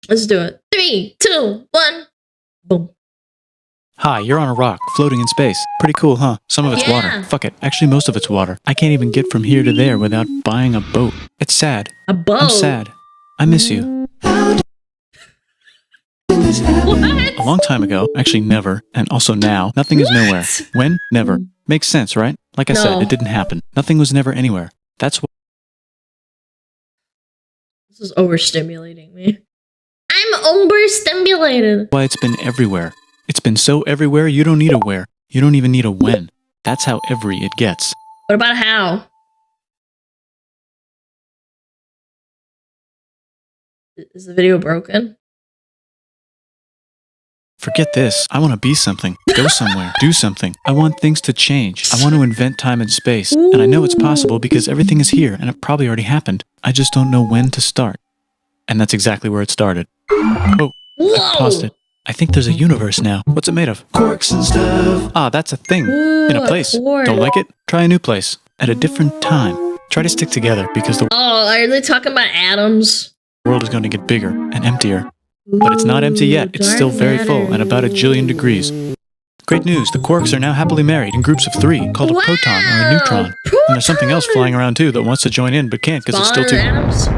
Let's do it. 3, 2, 1. Boom. Hi, you're on a rock, floating in space. Pretty cool, huh? Some of it's water. Fuck it. Actually, most of it's water. I can't even get from here to there without buying a boat. It's sad. A boat? I'm sad. I miss you. What? A long time ago, actually never, and also now, nothing is nowhere. When? Never. Makes sense, right? Like I said, it didn't happen. Nothing was never anywhere. That's what... This is overstimulating me. I'm overstimulated. Why it's been everywhere. It's been so everywhere, you don't need a where. You don't even need a when. That's how every it gets. What about how? Is the video broken? Forget this. I want to be something. Go somewhere. Do something. I want things to change. I want to invent time and space. And I know it's possible because everything is here and it probably already happened. I just don't know when to start. And that's exactly where it started. Oh, I paused it. I think there's a universe now. What's it made of? Quarks and stuff. Ah, that's a thing. In a place. Don't like it? Try a new place. At a different time. Try to stick together because the are they talking about atoms? world is going to get bigger and emptier. But it's not empty yet. It's still very full and about 1,000,000,000 degrees. Great news. The quarks are now happily married in groups of 3, called a proton or a neutron. And there's something else flying around too that wants to join in but can't because it's still too... Atoms?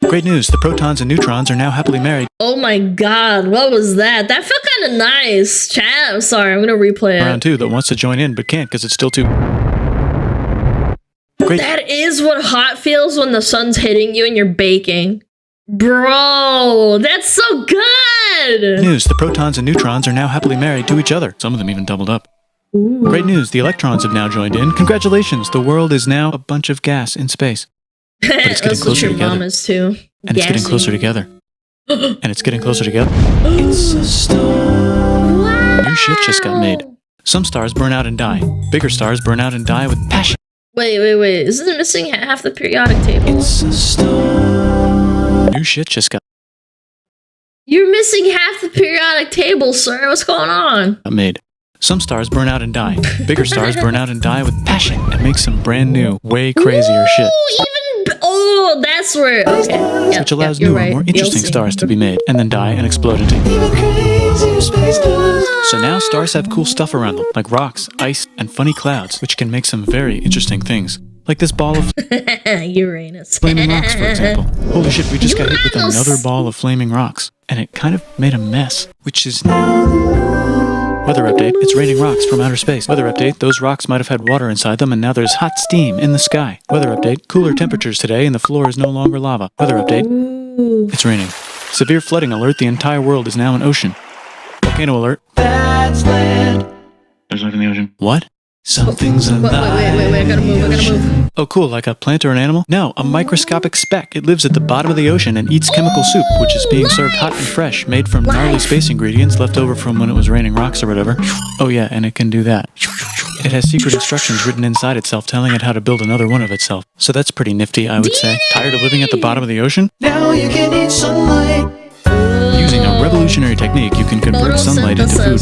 Great news. The protons and neutrons are now happily married. Oh my god, what was that? That felt kind of nice. Chat, I'm sorry, I'm gonna replay it. Around too that wants to join in but can't because it's still too... Great. That is what hot feels when the sun's hitting you and you're baking. Bro, that's so good! News. The protons and neutrons are now happily married to each other. Some of them even doubled up. Ooh. Great news. The electrons have now joined in. Congratulations. The world is now a bunch of gas in space. But it's getting closer together. Mama's too. And it's getting closer together. And it's getting closer together. It's a star. Wow. New shit just got made. Some stars burn out and die. Bigger stars burn out and die with passion. Wait. Isn't it missing half the periodic table? It's a star. New shit just got You're missing half the periodic table, sir. What's going on? made. Some stars burn out and die. Bigger stars burn out and die with passion and make some brand new, way crazier shit. That's where... Okay. Which allows newer, more interesting stars to be made and then die and explode into... So now stars have cool stuff around them, like rocks, ice, and funny clouds, which can make some very interesting things. Like this ball of Uranus. flaming rocks, for example. Holy shit, we just got hit with another ball of flaming rocks. And it kind of made a mess, which is now... Weather update, it's raining rocks from outer space. Weather update, those rocks might have had water inside them and now there's hot steam in the sky. Weather update, cooler temperatures today and the floor is no longer lava. Weather update, it's raining. Severe flooding alert, the entire world is now an ocean. Volcano alert. That's land. There's life in the ocean. What? Something's alive. Wait, I gotta move. Oh cool, like a plant or an animal? No, a microscopic speck. It lives at the bottom of the ocean and eats chemical soup, which is being served hot and fresh, made from gnarly space ingredients left over from when it was raining rocks or whatever. Oh yeah, and it can do that. It has secret instructions written inside itself telling it how to build another one of itself. So that's pretty nifty, I would say. Tired of living at the bottom of the ocean? Now you can eat sunlight. Using a revolutionary technique, you can convert sunlight into food.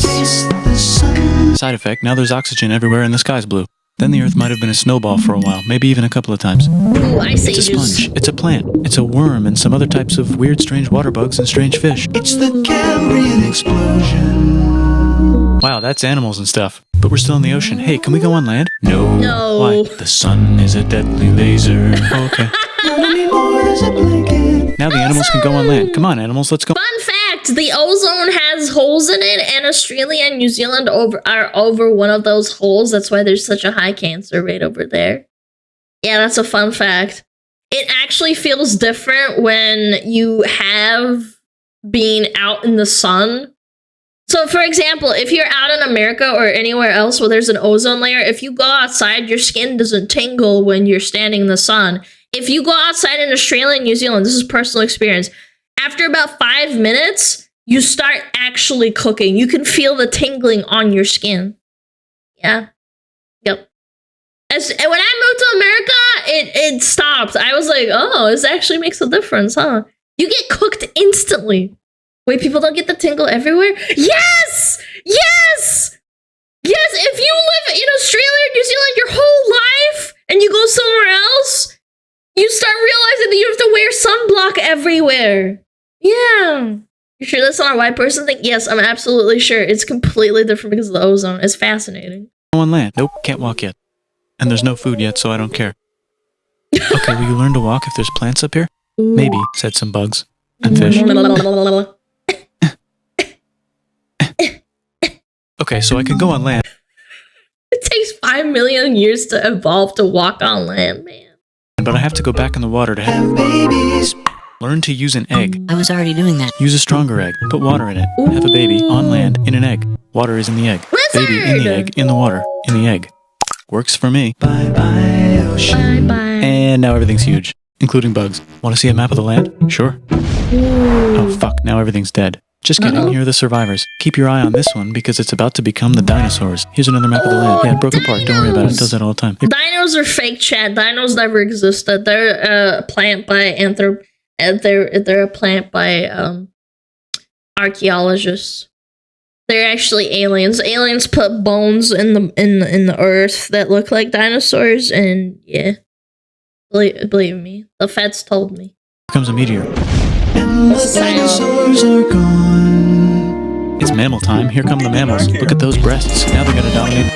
Side effect, now there's oxygen everywhere and the sky's blue. Then the Earth might have been a snowball for a while, maybe even a couple of times. Ooh, it's a sponge, it's a plant, it's a worm, and some other types of weird, strange water bugs and strange fish. It's the Cambrian explosion. Wow, that's animals and stuff. But we're still in the ocean. Hey, can we go on land? No. Why? The sun is a deadly laser. Oh, okay. Not anymore, there's a blanket. Now the animals can go on land. Come on, animals, let's go. Fun fact, the ozone has holes in it, and Australia and New Zealand are over one of those holes. That's why there's such a high cancer rate over there. Yeah, that's a fun fact. It actually feels different when you have been out in the sun. So, for example, if you're out in America or anywhere else where there's an ozone layer, if you go outside, your skin doesn't tingle when you're standing in the sun. If you go outside in Australia and New Zealand, this is personal experience, after about 5 minutes, you start actually cooking. You can feel the tingling on your skin. Yeah. Yep. And when I moved to America, it stopped. I was like, oh, this actually makes a difference, huh? You get cooked instantly. Wait, people don't get the tingle everywhere? Yes! Yes! Yes, if you live in Australia everywhere. Yeah. You sure that's not a white person thing? Yes, I'm absolutely sure. It's completely different because of the ozone. It's fascinating. On land. Nope, can't walk yet. And there's no food yet, so I don't care. Okay, will you learn to walk if there's plants up here? Maybe, said some bugs. And fish. Okay, so I can go on land. It takes 5 million years to evolve to walk on land, man. But I have to go back in the water to have babies. Learn to use an egg. I was already doing that. Use a stronger egg. Put water in it. Have a baby on land in an egg. Water is in the egg. Wizard! Baby in the egg, in the water, in the egg. Works for me. Bye bye, ocean. Bye bye. And now everything's huge, including bugs. Want to see a map of the land? Sure. Oh fuck, now everything's dead. Just kidding, here are the survivors. Keep your eye on this one because it's about to become the dinosaurs. Here's another map of the land. Yeah, it broke apart, don't worry about it, it does that all the time. Dinos are fake, chat. Dinos never existed. They're a plant by they're a plant by archaeologists. They're actually aliens. Aliens put bones in the earth that look like dinosaurs, and yeah, believe me, the feds told me. Here comes a meteor. And the dinosaurs are gone. It's mammal time. Here come the mammals. Look at those breasts. Now they're gonna dominate.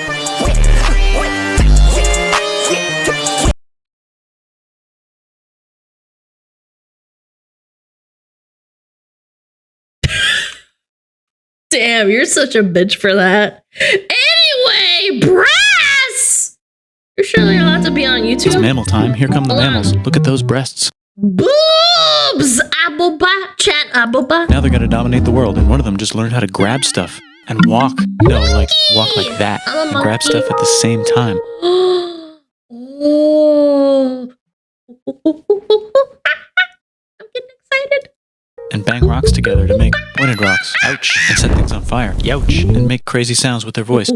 Damn, you're such a bitch for that. Anyway, breasts! You're sure they're allowed to be on YouTube? It's mammal time. Here come the mammals. Look at those breasts. Boobs! Aboba, chat aboba. Now they're gonna dominate the world, and one of them just learned how to grab stuff and walk. No, like walk like that. And grab stuff at the same time. Oh. I'm getting excited. And bang rocks together to make pointed rocks. Ouch. And set things on fire. Youch. And make crazy sounds with their voice.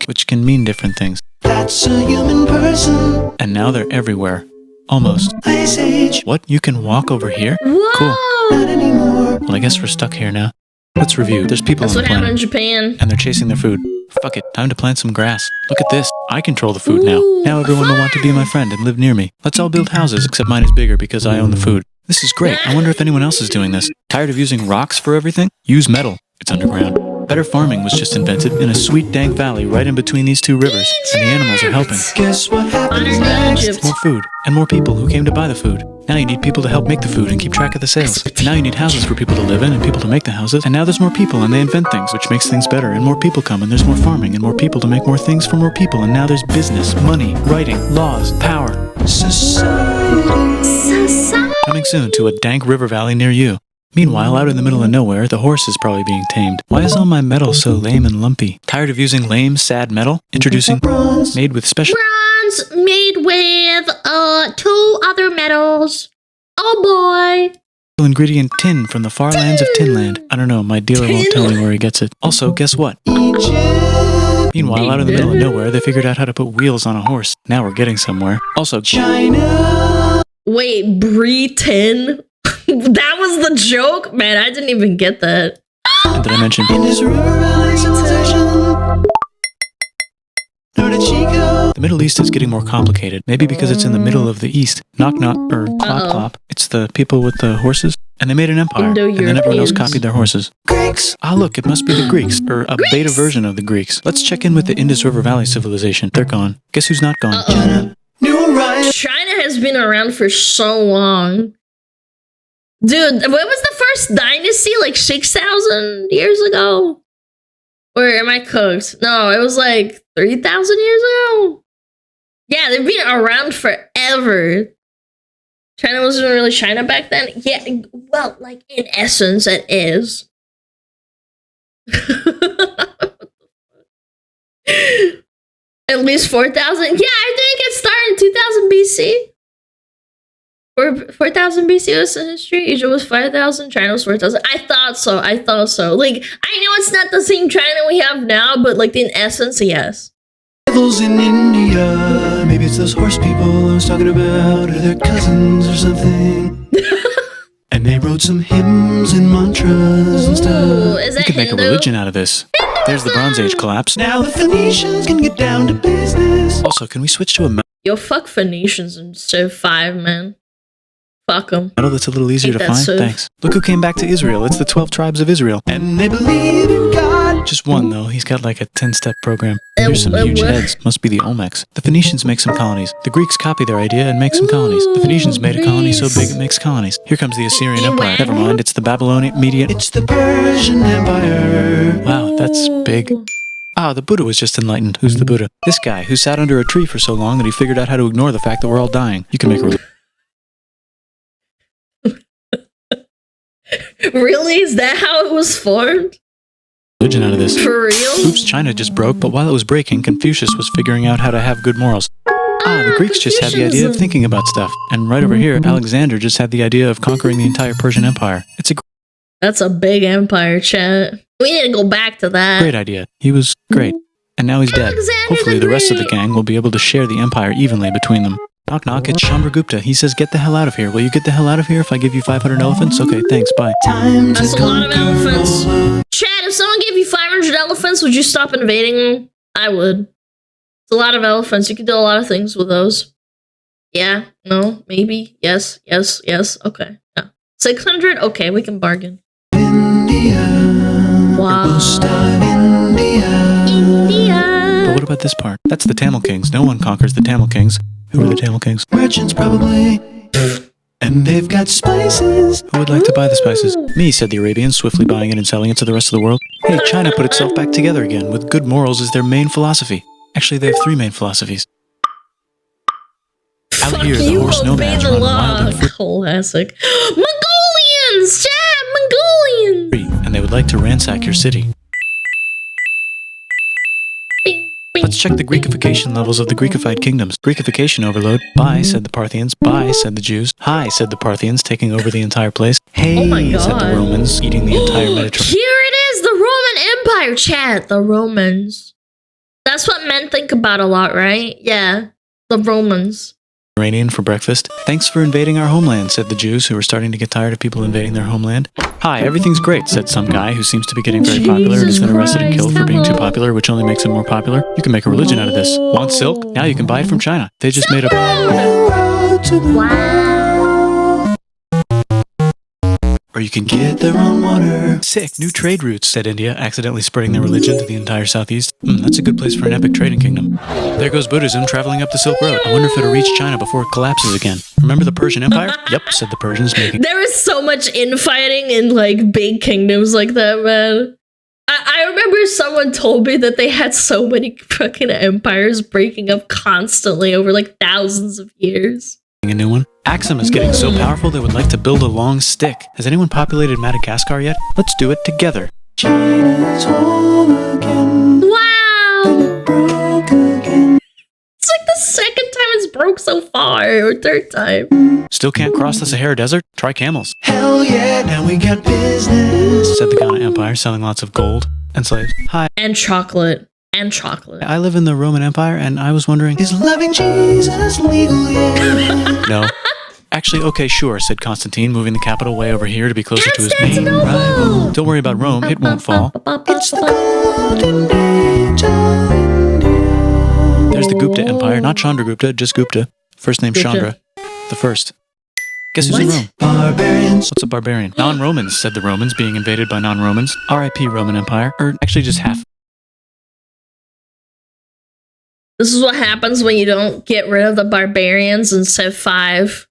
Which can mean different things. That's a human person. And now they're everywhere. Almost. Ice Age. What? You can walk over here? Whoa. Cool. Not anymore. Well, I guess we're stuck here now. Let's review. There's people That's on the what planet. happened in Japan. And they're chasing their food. Fuck it. Time to plant some grass. Look at this. I control the food now. Now everyone will want to be my friend and live near me. Let's all build houses, except mine is bigger because I own the food. This is great. I wonder if anyone else is doing this. Tired of using rocks for everything? Use metal. It's underground. Better farming was just invented in a sweet dank valley right in between these two rivers, and the animals are helping. Guess what happens next? More food, and more people who came to buy the food. Now you need people to help make the food and keep track of the sales. And now you need houses for people to live in and people to make the houses. And now there's more people and they invent things, which makes things better. And more people come and there's more farming and more people to make more things for more people. And now there's business, money, writing, laws, power. Society. Coming soon to a dank river valley near you. Meanwhile, out in the middle of nowhere, the horse is probably being tamed. Why is all my metal so lame and lumpy? Tired of using lame, sad metal? Introducing bronze, made with special Bronze made with 2 other metals. Oh boy. ingredient tin from the far lands of Tinland. I don't know, my dealer won't tell me where he gets it. Also, guess what? Meanwhile, out in the middle of nowhere, they figured out how to put wheels on a horse. Now we're getting somewhere. Also, China. Wait, Brie tin? That was the joke? Man, I didn't even get that. And did I mention Indus River Valley civilization? The Middle East is getting more complicated. Maybe because it's in the middle of the East. Knock knock, or clop clop. It's the people with the horses. And they made an empire. And then everyone else copied their horses. Greeks! Ah look, it must be the Greeks. Or a beta version of the Greeks. Let's check in with the Indus River Valley civilization. They're gone. Guess who's not gone? China. New Orion. China has been around for so long. Dude, what was the first dynasty? Like 6,000 years ago? Or am I cooked? No, it was like 3,000 years ago? Yeah, they've been around forever. China wasn't really China back then? Yeah, well, like in essence, it is. At least 4,000? Yeah, I think it started in 2000 BC. Or 4,000 BC was in history. Asia was 5,000. China was 4,000. I thought so. Like, I know it's not the same China we have now, but like in essence, yes. Devils in India. Maybe it's those horse people I was talking about, or their cousins or something. And they wrote some hymns and mantras and stuff. Is that you could make a Hindu? religion out of this. There's the Bronze Age collapse. Now the Phoenicians can get down to business. Also, can we switch to a Yo, fuck Phoenicians in Civ 5, man. Fuck them. Metal that's a little easier to Ain't that find? so? Thanks. Look who came back to Israel. It's the 12 tribes of Israel. And they believe in God. Just one, though. He's got like a 10-step program. Uh, Here's some uh, huge what? heads. Must be the Olmecs. The Phoenicians make some colonies. The Greeks copy their idea and make some colonies. The Phoenicians made a colony so big it makes colonies. Here comes the Assyrian Empire. Never mind, it's the Babylonian Median. It's the Persian Empire. Wow, that's big. Ah, the Buddha was just enlightened. Who's the Buddha? This guy who sat under a tree for so long that he figured out how to ignore the fact that we're all dying. You can make a Really? Is that how it was formed? religion out of this. For real? Oops, China just broke, but while it was breaking, Confucius was figuring out how to have good morals. Ah, the Greeks just had the idea of Confucianism. thinking about stuff. And right over here, Alexander just had the idea of conquering the entire Persian Empire. It's a That's a big empire, chat. We need to go back to that. great idea. He was great. And now he's dead. Alexander Hopefully the the rest of the Great. gang will be able to share the empire evenly between them. Knock knock, it's Chandragupta. He says get the hell out of here. Will you get the hell out of here if I give you 500 elephants? Okay, thanks, bye. Time to That's a lot of conquer elephants. all of- Chad, if someone gave you 500 elephants, would you stop invading them? I would. It's a lot of elephants. You could do a lot of things with those. Yeah, no, maybe, yes, yes, yes. Okay, yeah. 600? Okay, we can bargain. India. Wow. Most of India. But what about this part? That's the Tamil Kings. No one conquers the Tamil Kings. Who are the Tamil Kings? Merchants probably. And they've got spices. Who would like to buy the spices? Me, said the Arabians, swiftly buying it and selling it to the rest of the world. Hey, China put itself back together again, with good morals as their main philosophy. Actually, they have 3 main philosophies. Out Fuck here, the you, horse obey nomads the run law. wild and Classic. Mongolians! Chad, Mongolians! free, and they would like to ransack your city. Bing, bing, Let's check the Greekification levels of the Greekified kingdoms. Greekification overload. Bye, said the Parthians. Bye, said the Jews. Hi, said the Parthians, taking over the entire place. Hey, Oh my said the God. Romans, eating the entire Mediterranean. Here it is, the Roman Empire, chat. The Romans. That's what men think about a lot, right? Yeah, the Romans. For breakfast. Thanks for invading our homeland, said the Jews, who were starting to get tired of people invading their homeland. Hi, everything's great, said some guy who seems to be getting very popular and has been arrested and killed for being too popular, which only makes him more popular. You can make a religion out of this. Want silk? Now you can buy it from China. They just made a... Road to the Wow. Or you can Get their own water. Sick, new trade routes, said India, accidentally spreading their religion to the entire southeast. That's a good place for an epic trading kingdom. There goes Buddhism traveling up the Silk Road. I wonder if it'll reach China before it collapses again. Remember the Persian Empire? Yep, said the Persians, making... There is so much infighting in like big kingdoms like that, man. I remember someone told me that they had so many fucking empires breaking up constantly over like thousands of years. a new one. Axum is getting so powerful they would like to build a long stick. Has anyone populated Madagascar yet? Let's do it together. China's home again. Wow! Broke again. It's like the second time it's broke so far, or third time. Still can't cross the Sahara Desert? Try camels, Hell yeah, now we got business. said the Ghana Empire, selling lots of gold and slaves. Hi, And chocolate. And chocolate. I live in the Roman Empire, and I was wondering... Is loving Jesus legal yet? No. Actually, okay, sure, said Constantine, moving the capital way over here to be closer to his main Constantinople! rival. Don't worry about Rome, it won't fall. It's the golden age of India. There's the Gupta Empire, not Chandragupta, just Gupta. First name Gupta. Chandra. The first. Guess who's in What? Rome? Barbarians. What's a barbarian? Non-Romans, said the Romans, being invaded by non-Romans. R.I.P. Roman Empire. Or actually just half. This is what happens when you don't get rid of the barbarians in Civ 5.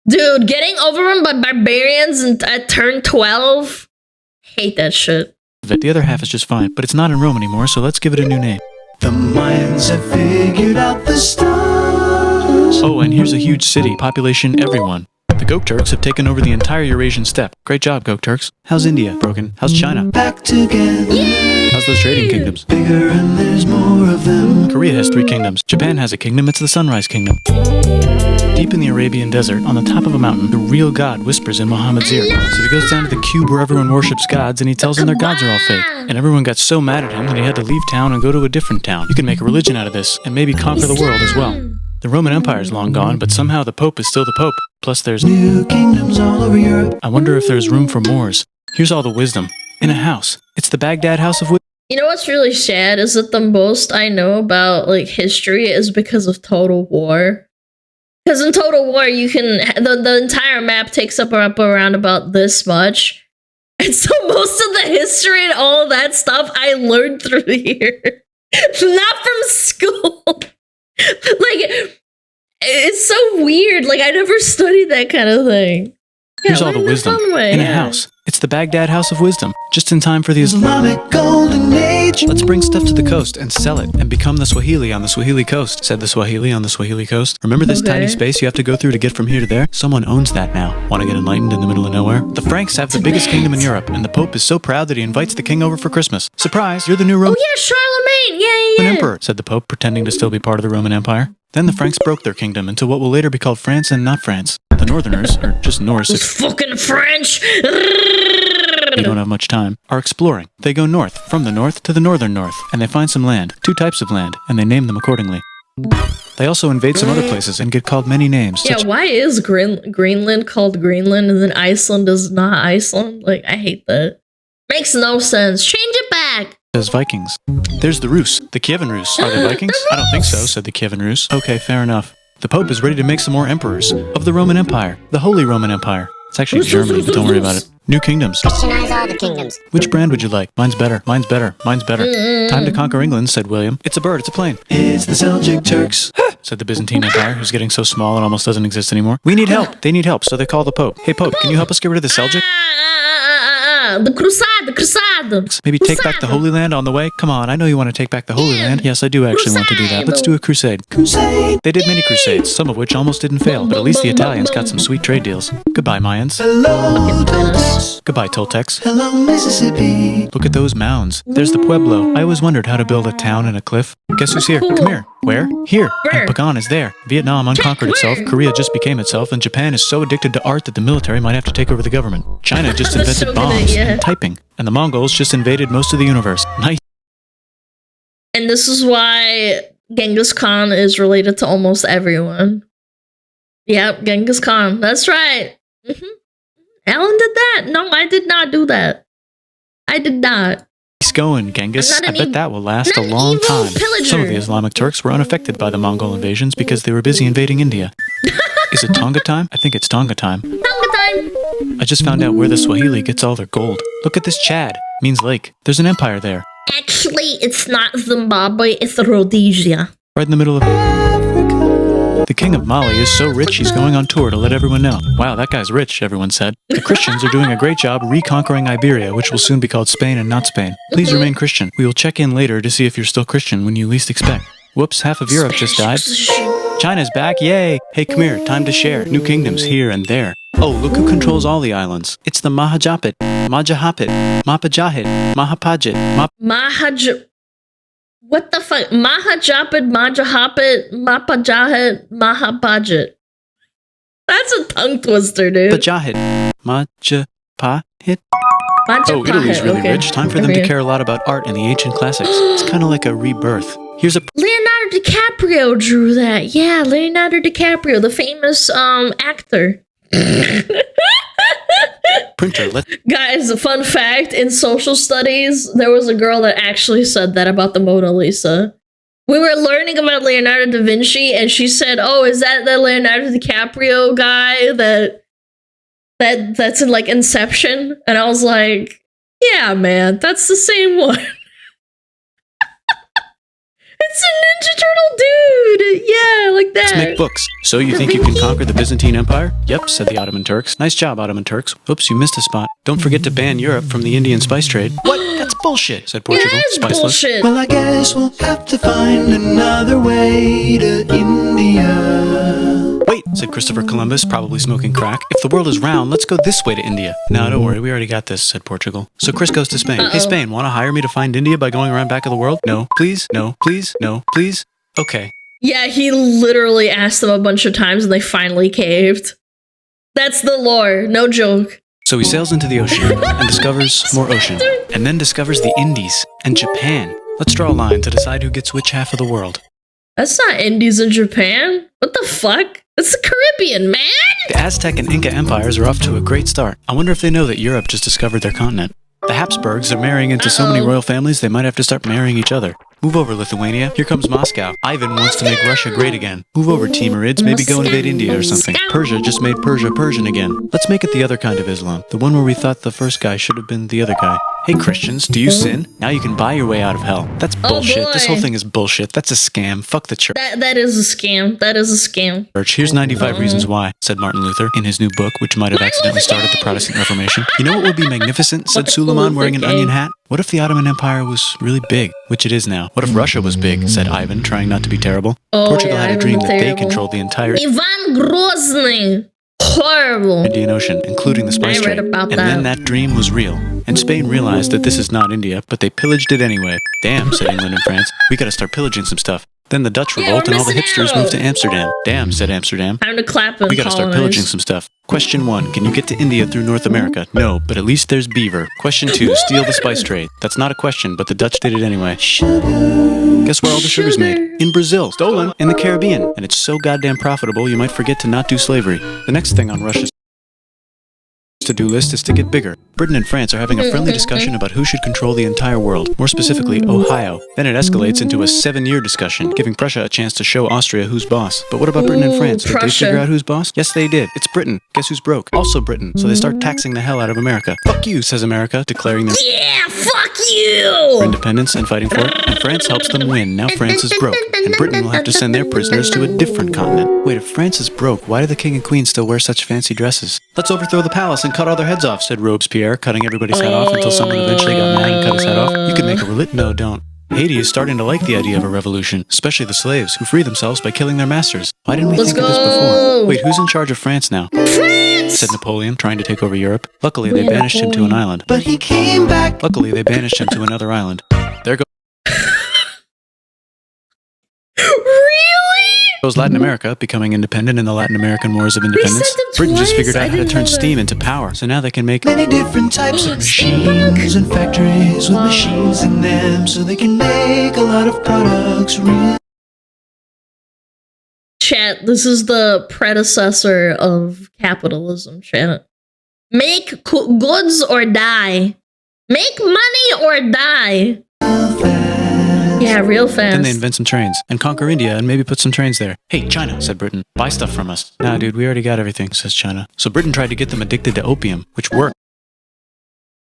Dude, getting overrun by barbarians at turn 12? Hate that shit. of it. The other half is just fine, but it's not in Rome anymore, so let's give it a new name. The Mayans have figured out the stars. Oh, and here's a huge city, population everyone. The Gokturks have taken over the entire Eurasian steppe. Great job, Gokturks. How's India? Broken. How's China? Back together. How's those trading kingdoms? Bigger and there's more of them. Korea has 3 kingdoms. Japan has a kingdom, it's the Sunrise Kingdom. Deep in the Arabian desert, on the top of a mountain, the real God whispers in Muhammad's ear. So he goes down to the cube where everyone worships gods, and he tells them their gods are all fake. And everyone got so mad at him that he had to leave town and go to a different town. You can make a religion out of this, and maybe conquer the world as well. The Roman Empire is long gone, but somehow the Pope is still the Pope. Plus there's... New kingdoms all over Europe. I wonder if there's room for Moors. Here's all the wisdom. In a house. It's the Baghdad House of Wisdom. You know what's really sad is that the most I know about like history is because of Total War. Because in Total War, you can the entire map takes up around about this much, and so most of the history and all that stuff I learned through here, not from school. Like, it's so weird. Like, I never studied that kind of thing. Here's all the wisdom in a house. It's the Baghdad House of Wisdom, just in time for the Islamic Golden Age. Let's bring stuff to the coast and sell it and become the Swahili on the Swahili coast, said the Swahili on the Swahili coast. Remember this tiny space you have to go through to get from here to there? Someone owns that now. Want to get enlightened in the middle of nowhere? The Franks have the biggest kingdom in Europe, and the Pope is so proud that he invites the king over for Christmas. Surprise, you're the new Roman Charlemagne! Yeah. Emperor, said the Pope, pretending to still be part of the Roman Empire. Then the Franks broke their kingdom into what will later be called France and not France. The Northerners, or just Norse, Those fucking French! you don't have much time, are exploring. They go north, from the north to the northern north, and they find some land, 2 types of land, and they name them accordingly. They also invade some other places and get called many names. Yeah, why is Greenland called Greenland and then Iceland is not Iceland? Like, I hate that. Makes no sense. Change it back! As Vikings. There's the Rus, the Kievan Rus. Are they Vikings? I don't think so, said the Kievan Rus. Okay, fair enough. The Pope is ready to make some more emperors of the Roman Empire, the Holy Roman Empire. It's actually Germany, but don't worry about it. New kingdoms. Christianize all the kingdoms. Which brand would you like? Mine's better. Mine's better. Mine's better. Time to conquer England, said William. It's a bird. It's a plane. It's the Seljuk Turks, said the Byzantine Empire, who's getting so small it almost doesn't exist anymore. We need help. They need help, so they call the Pope. Hey, Pope, can you help us get rid of the Seljuk? The Crusade! Maybe take back the Holy Land on the way? Come on, I know you want to take back the Holy Land. Yes, I do actually want to do that. Let's do a crusade. Crusade. They did many crusades, some of which almost didn't fail, but at least the Italians got some sweet trade deals. Goodbye, Mayans. Hello, Toltecs. Goodbye, Toltecs. Hello, Mississippi. Look at those mounds. There's the Pueblo. I always wondered how to build a town in a cliff. Guess who's here? Come here. Where? Here. Where? And Pagan is there. Vietnam unconquered itself. Korea just became itself. And Japan is so addicted to art that the military might have to take over the government. China just That's invented so good, bombs yeah. and typing. And the Mongols just invaded most of the universe. Nice. And this is why Genghis Khan is related to almost everyone. Yep, Genghis Khan. That's right. Alan did that. No, I did not do that. I did not. Nice going, Genghis. I'm not I an bet evil- that will last a not an long evil time. pillager. Some of the Islamic Turks were unaffected by the Mongol invasions because they were busy invading India. Is it Tonga time? I think it's Tonga time. Tonga time. I just found out where the Swahili gets all their gold. Look at this Chad. Means lake. There's an empire there. Actually, it's not Zimbabwe, it's Rhodesia. Right in the middle of The king of Mali is so rich he's going on tour to let everyone know. Wow, that guy's rich, everyone said. The Christians are doing a great job reconquering Iberia, which will soon be called Spain and not Spain. Please remain Christian. We will check in later to see if you're still Christian when you least expect. Whoops, half of Europe just died. China's back, yay! Hey, come here, time to share. New kingdoms here and there. Oh, look who controls all the islands. It's the Mahajapit, Majahapit, Mapajahit, Mahapajit, What the fuck? Mahajapit, Majahapit, Mapajahit, Mahapajit. That's a tongue twister, dude. Majahit, Majapahit. Oh, Italy's really rich. Time for them to care a lot about art and the ancient classics. It's kind of like a rebirth. Here's a Leonardo DiCaprio drew that. Yeah, Leonardo DiCaprio, the famous actor. printer. Guys, a fun fact, in social studies, there was a girl that actually said that about the Mona Lisa. We were learning about Leonardo da Vinci, and she said, "Oh, is that the Leonardo DiCaprio guy that's in like Inception?" And I was like, "Yeah, man, that's the same one." It's a Ninja Turtle dude! Yeah, like that. Let's make books. So you think you can conquer the Byzantine Empire? Yep, said the Ottoman Turks. Nice job, Ottoman Turks. Oops, you missed a spot. Don't forget to ban Europe from the Indian spice trade. What? That's bullshit, said Portugal. Yeah, it's Spiceless. bullshit. Well, I guess we'll have to find another way to India. Wait, said Christopher Columbus, probably smoking crack. If the world is round, let's go this way to India. No, don't worry, we already got this, said Portugal. So Chris goes to Spain. Hey, Spain, want to hire me to find India by going around back of the world? No, please, no, please, no, please. Okay. Yeah, he literally asked them a bunch of times and they finally caved. That's the lore, no joke. So he sails into the ocean and discovers more ocean, and then discovers the Indies and Japan. Let's draw a line to decide who gets which half of the world. That's not Indies in Japan. What the fuck? That's the Caribbean, man! The Aztec and Inca empires are off to a great start. I wonder if they know that Europe just discovered their continent. The Habsburgs are marrying into so many royal families they might have to start marrying each other. Move over, Lithuania. Here comes Moscow. Ivan wants to make Russia great again. Move over, Timurids. Maybe go invade India or something. Persia just made Persia Persian again. Let's make it the other kind of Islam. The one where we thought the first guy should have been the other guy. Hey Christians, do you sin? Now you can buy your way out of hell. That's bullshit. boy. This whole thing is bullshit. That's a scam. Fuck the church. That is a scam. That is a scam. Here's 95 reasons why, said Martin Luther in his new book, which might have accidentally started the Protestant Reformation. You know what would be magnificent, said Suleiman wearing an onion hat? What if the Ottoman Empire was really big, which it is now? What if Russia was big, said Ivan, trying not to be terrible? Portugal had a dream that they controlled the entire Ivan Grozny. Horrible. Indian Ocean, including the spice trade. And then that dream was real. And Spain realized that this is not India, but they pillaged it anyway. Damn, said England and France. We gotta start pillaging some stuff. Then the Dutch revolt and all the hipsters moved to Amsterdam. Damn, said Amsterdam. Time to clap and We gotta start pillaging some stuff. Question 1. Can you get to India through North America? No, but at least there's beaver. Question 2. Steal the spice trade. That's not a question, but the Dutch did it anyway. Guess where all the sugar's made? In Brazil. Stolen. In the Caribbean. And it's so goddamn profitable you might forget to not do slavery. The next thing on Russia's to-do list is to get bigger. Britain and France are having a friendly discussion about who should control the entire world, more specifically Ohio. Then it escalates into a 7-year discussion, giving Prussia a chance to show Austria who's boss. But what about Britain and France? Did they figure out who's boss? Yes, they did. It's Britain. Guess who's broke? Also Britain. So they start taxing the hell out of America. Fuck you, says America, declaring their fuck you! independence and fighting for it. And France helps them win. Now France is broke. And Britain will have to send their prisoners to a different continent. Wait, if France is broke, why do the king and queen still wear such fancy dresses? Let's overthrow the palace and cut all their heads off, said Robespierre, cutting everybody's head off until someone eventually got mad and cut his head off. You could make a No, don't. Haiti is starting to like the idea of a revolution, especially the slaves, who free themselves by killing their masters. Why didn't we think of this before? Wait, who's in charge of France now? France! Said Napoleon, trying to take over Europe. Luckily, they banished him to an island. But he came back. Luckily, they banished him to another island. There goes Latin America, becoming independent in the Latin American Wars of Independence. Britain just figured out how to turn steam into power, so now they can make Many different types of machines and factories with machines in them, so they can make a lot of products real. Chat, this is the predecessor of capitalism, chat. Make goods or die. Make money or die. Yeah, real fast. Then they invent some trains and conquer India and maybe put some trains there. Hey, China, said Britain, buy stuff from us. Nah, dude, we already got everything, says China. So Britain tried to get them addicted to opium, which worked.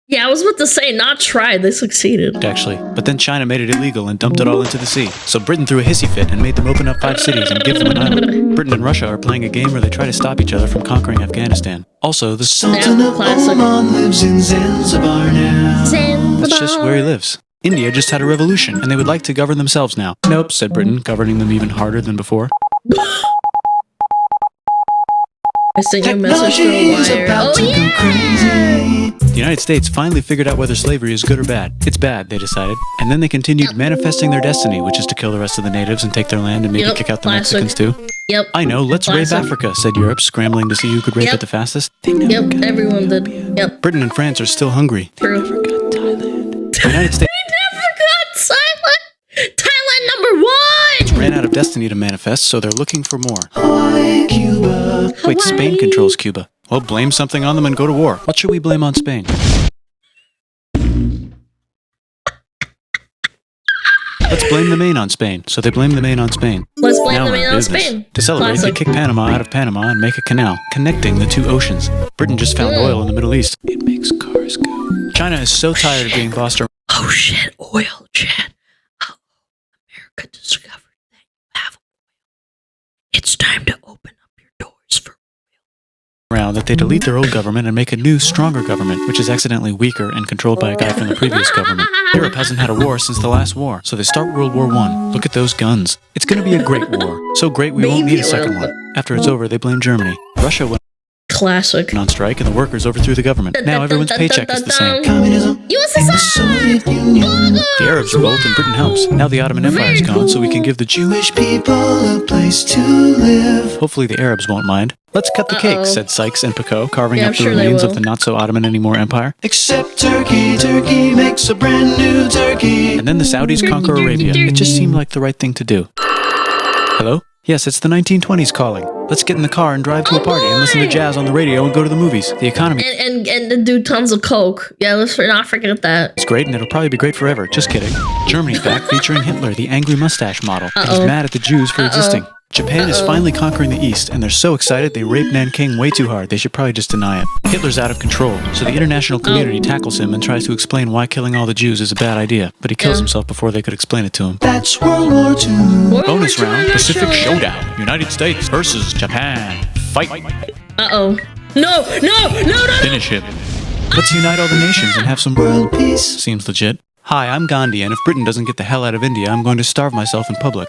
Yeah, I was about to say, not tried. They succeeded. Actually. But then China made it illegal and dumped it all into the sea. So Britain threw a hissy fit and made them open up 5 cities and give them an island. Britain and Russia are playing a game where they try to stop each other from conquering Afghanistan. Also, the Sultan of Oman lives in Zanzibar now. That's just where he lives. India just had a revolution, and they would like to govern themselves now. Nope, said Britain, governing them even harder than before. I sent you a message through a wire. Oh, yeah! The United States finally figured out whether slavery is good or bad. It's bad, they decided. And then they continued manifesting their destiny, which is to kill the rest of the natives and take their land and maybe kick out the Mexicans too. Yep. I know, let's rape Africa, said Europe, scrambling to see who could rape it the fastest. Yep, everyone did. Yep. Britain and France are still hungry. True. The United States Thailand #1 ran out of destiny to manifest, so they're looking for more. Hawaii, Cuba. Wait, Spain controls Cuba. Well, blame something on them and go to war. What should we blame on Spain? Let's blame the Maine on Spain. So they blame the Maine on Spain. Let's blame Now the we're in Maine on business. Spain. To celebrate, they kick Panama out of Panama and make a canal, connecting the 2 oceans. Britain just found oil in the Middle East. It makes cars go. China is so tired of being bossed around. Oh shit, oil, chat. Oh, America discovered that you have oil. It's time to open up your doors for Around that they delete their old government and make a new, stronger government, which is accidentally weaker and controlled by a guy from the previous government. Europe hasn't had a war since the last war, so they start World War I. Look at those guns. It's gonna be a great war. So great we won't need a second one. After it's over, they blame Germany. Russia went classic on strike and the workers overthrew the government. Now everyone's paycheck is the same. Communism. USSR! Soviet Union. The Arabs revolt and Britain helps. Now the Ottoman Empire is gone, so we can give the Jewish people a place to live. Hopefully the Arabs won't mind. Let's cut the cake, said Sykes and Picot, carving up the sure remains of the not-so-Ottoman anymore empire. Except Turkey. Turkey makes a brand new turkey. And then the Saudis conquer Arabia. It just seemed like the right thing to do. Hello? Yes, it's the 1920s calling. Let's get in the car and drive to a party and listen to jazz on the radio and go to the movies. The economy And do tons of coke. Yeah, let's not forget that. is great, and it'll probably be great forever. Just kidding. Germany's back featuring Hitler, the angry mustache model. He's mad at the Jews for existing. Japan is finally conquering the East, and they're so excited they rape Nanking way too hard. They should probably just deny it. Hitler's out of control, so the international community tackles him and tries to explain why killing all the Jews is a bad idea, but he kills himself before they could explain it to him. That's World War II. Bonus round, Pacific Showdown. United States versus Japan. Fight. No! Finish him. Let's unite all the nations and have some World peace. Seems legit. Hi, I'm Gandhi, and if Britain doesn't get the hell out of India, I'm going to starve myself in public.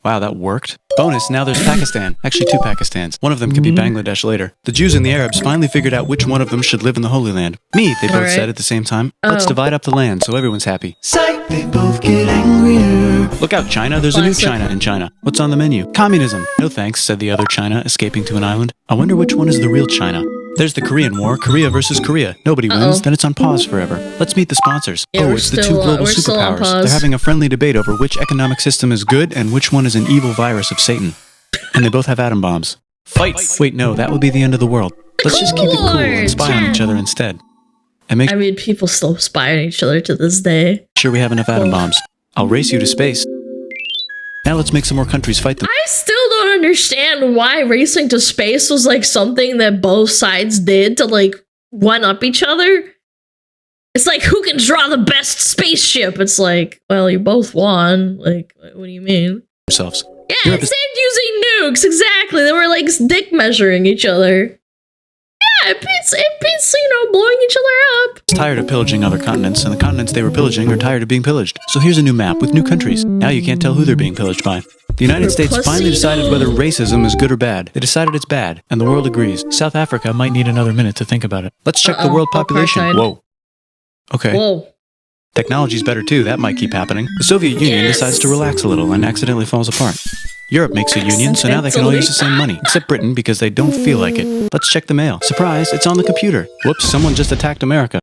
Wow, that worked. Bonus, now there's Pakistan. Actually, 2 Pakistans. One of them could be Bangladesh later. The Jews and the Arabs finally figured out which one of them should live in the Holy Land. Me, they both said at the same time. Let's divide up the land so everyone's happy. Sight, they both get angrier. Look out, China. There's a new China in China. What's on the menu? Communism. No thanks, said the other China, escaping to an island. I wonder which one is the real China. There's the Korean War, Korea versus Korea. Nobody wins, then it's on pause forever. Let's meet the sponsors. Yeah, it's the 2 global we're still on superpowers. pause. They're having a friendly debate over which economic system is good and which one is an evil virus of Satan. And they both have atom bombs. Fight! Wait, no, that would be the end of the world. Let's just keep it cool and spy on each other instead. And make People still spy on each other to this day. sure we have enough atom bombs. I'll race you to space. Now let's make some more countries fight them. I still don't understand why racing to space was like something that both sides did to like one up each other. It's like, who can draw the best spaceship? It's like, well, you both won. Like, what do you mean? Themselves. Yeah, Europe it saved using nukes. Exactly. They were like dick measuring each other. Yeah, it beats, blowing each other up. Tired of pillaging other continents, and the continents they were pillaging are tired of being pillaged. So here's a new map with new countries. Now you can't tell who they're being pillaged by. The United States finally decided whether racism is good or bad. They decided it's bad, and the world agrees. South Africa might need another minute to think about it. Let's check the world population. Apartheid. Whoa. Okay. Whoa. Technology's better too, that might keep happening. The Soviet Union decides to relax a little and accidentally falls apart. Europe makes a union, so now they can all use the same money, except Britain because they don't feel like it. Let's check the mail. Surprise, it's on the computer. Whoops, someone just attacked America.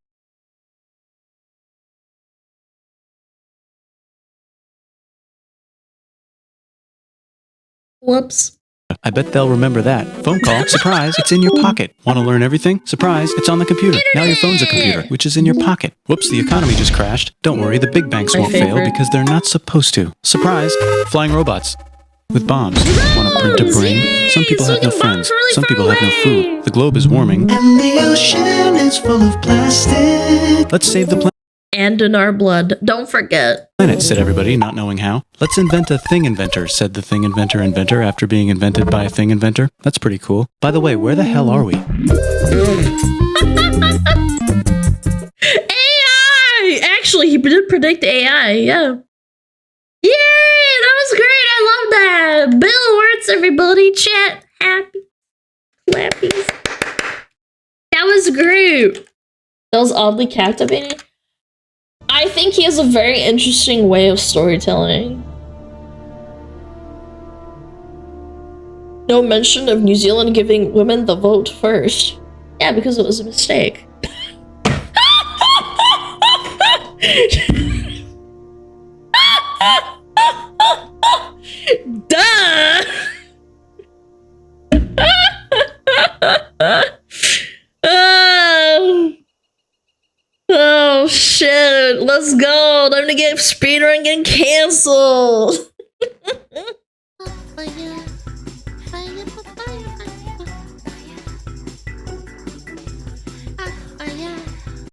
Whoops. I bet they'll remember that. Phone call. Surprise, it's in your pocket. Want to learn everything? Surprise, it's on the computer. Now your phone's a computer, which is in your pocket. Whoops, the economy just crashed. Don't worry, the big banks won't fail because they're not supposed to. Surprise, flying robots. With bombs. Want to print a brain? Some people have no friends. Some people have no food. The globe is warming. And the ocean is full of plastic. Let's save the planet. And in our blood. Don't forget. Said everybody, not knowing how. Let's invent a thing inventor, said the thing inventor after being invented by a thing inventor. That's pretty cool. By the way, where the hell are we? AI! Actually, he did predict AI, yeah. Yay! That was great! I love that! Bill Wurtz, everybody. Chat. Happy. Clappies. That was great. That was oddly captivating. I think he has a very interesting way of storytelling. No mention of New Zealand giving women the vote first. Yeah, because it was a mistake. Duh! Oh shit, let's go. Time to get speedrun getting canceled.